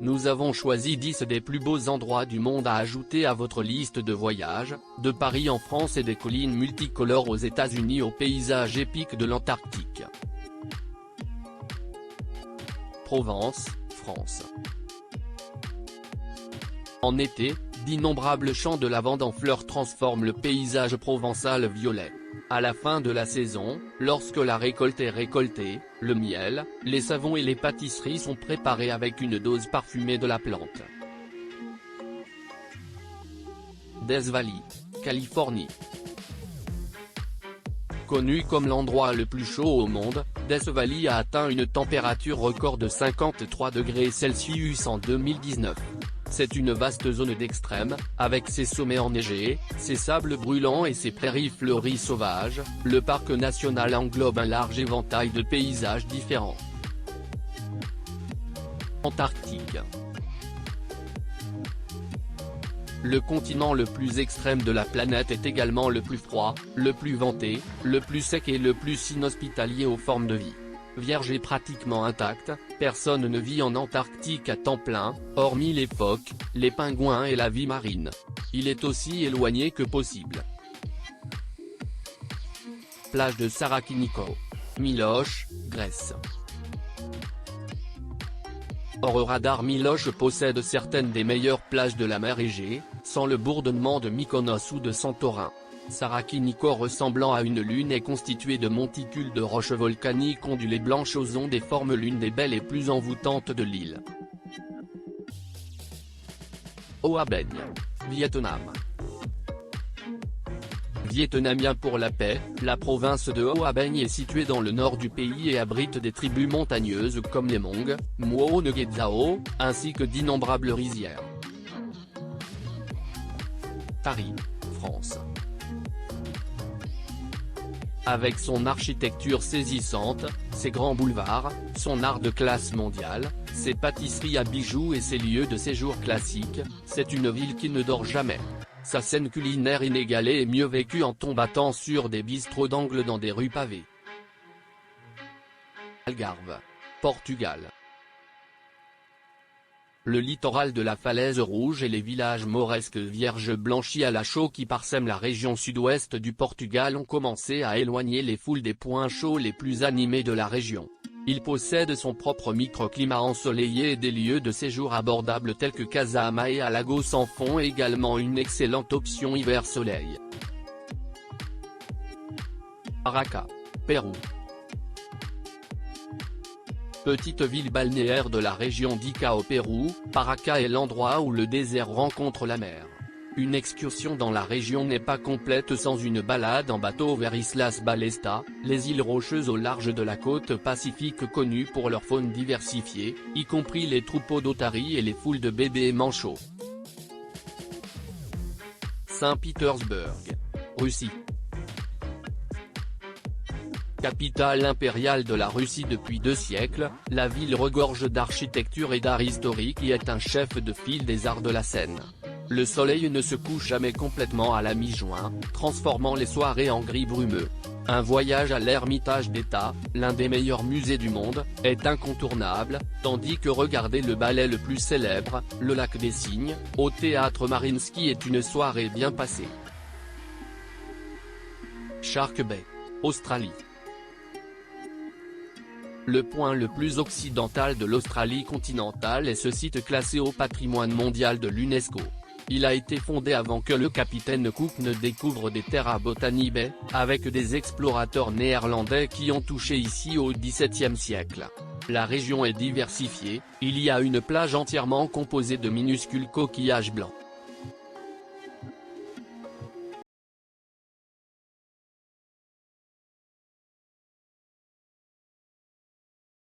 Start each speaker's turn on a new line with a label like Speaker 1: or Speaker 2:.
Speaker 1: Nous avons choisi 10 des plus beaux endroits du monde à ajouter à votre liste de voyages, de Paris en France et des collines multicolores aux États-Unis aux paysages épiques de l'Antarctique. Provence, France. En été, d'innombrables champs de lavande en fleurs transforment le paysage provençal violet. À la fin de la saison, lorsque la récolte est récoltée, le miel, les savons et les pâtisseries sont préparés avec une dose parfumée de la plante. Death Valley, Californie. Connu comme l'endroit le plus chaud au monde, Death Valley a atteint une température record de 53 degrés Celsius en 2019. C'est une vaste zone d'extrême, avec ses sommets enneigés, ses sables brûlants et ses prairies fleuries sauvages. Le parc national englobe un large éventail de paysages différents. Antarctique. Le continent le plus extrême de la planète est également le plus froid, le plus venté, le plus sec et le plus inhospitalier aux formes de vie. Vierge et pratiquement intacte, personne ne vit en Antarctique à temps plein, hormis les phoques, les pingouins et la vie marine. Il est aussi éloigné que possible. Plage de Sarakiniko. Miloche, Grèce. Hors radar, Miloche possède certaines des meilleures plages de la mer Égée, sans le bourdonnement de Mykonos ou de Santorin. Sarakiniko, ressemblant à une lune, est constitué de monticules de roches volcaniques ondulées blanches aux ondes et forme l'une des belles et plus envoûtantes de l'île. Hoa Banh, Vietnam. Vietnamien pour la paix, la province de Hoa Banh est située dans le nord du pays et abrite des tribus montagneuses comme les Hmong, Muo Nge Zao, ainsi que d'innombrables rizières. Paris, France. Avec son architecture saisissante, ses grands boulevards, son art de classe mondiale, ses pâtisseries à bijoux et ses lieux de séjour classiques, c'est une ville qui ne dort jamais. Sa scène culinaire inégalée est mieux vécue en tombattant sur des bistrots d'angle dans des rues pavées. Algarve, Portugal. Le littoral de la Falaise Rouge et les villages mauresques vierges blanchis à la chaux qui parsèment la région sud-ouest du Portugal ont commencé à éloigner les foules des points chauds les plus animés de la région. Il possède son propre microclimat ensoleillé et des lieux de séjour abordables tels que Casa Ama et Lagos en font également une excellente option hiver-soleil. Paracas, Pérou. Petite ville balnéaire de la région d'Ica au Pérou, Paracas est l'endroit où le désert rencontre la mer. Une excursion dans la région n'est pas complète sans une balade en bateau vers Islas Ballesta, les îles rocheuses au large de la côte pacifique connues pour leur faune diversifiée, y compris les troupeaux d'otaries et les foules de bébés manchots. Saint-Pétersbourg, Russie. Capitale impériale de la Russie depuis 2 siècles, la ville regorge d'architecture et d'art historique et est un chef de file des arts de la scène. Le soleil ne se couche jamais complètement à la mi-juin, transformant les soirées en gris brumeux. Un voyage à l'Ermitage d'État, l'un des meilleurs musées du monde, est incontournable, tandis que regarder le ballet le plus célèbre, le Lac des Cygnes, au théâtre Mariinsky est une soirée bien passée. Shark Bay, Australie. Le point le plus occidental de l'Australie continentale est ce site classé au patrimoine mondial de l'UNESCO. Il a été fondé avant que le capitaine Cook ne découvre des terres à Botany Bay, avec des explorateurs néerlandais qui ont touché ici au XVIIe siècle. La région est diversifiée, il y a une plage entièrement composée de minuscules coquillages blancs.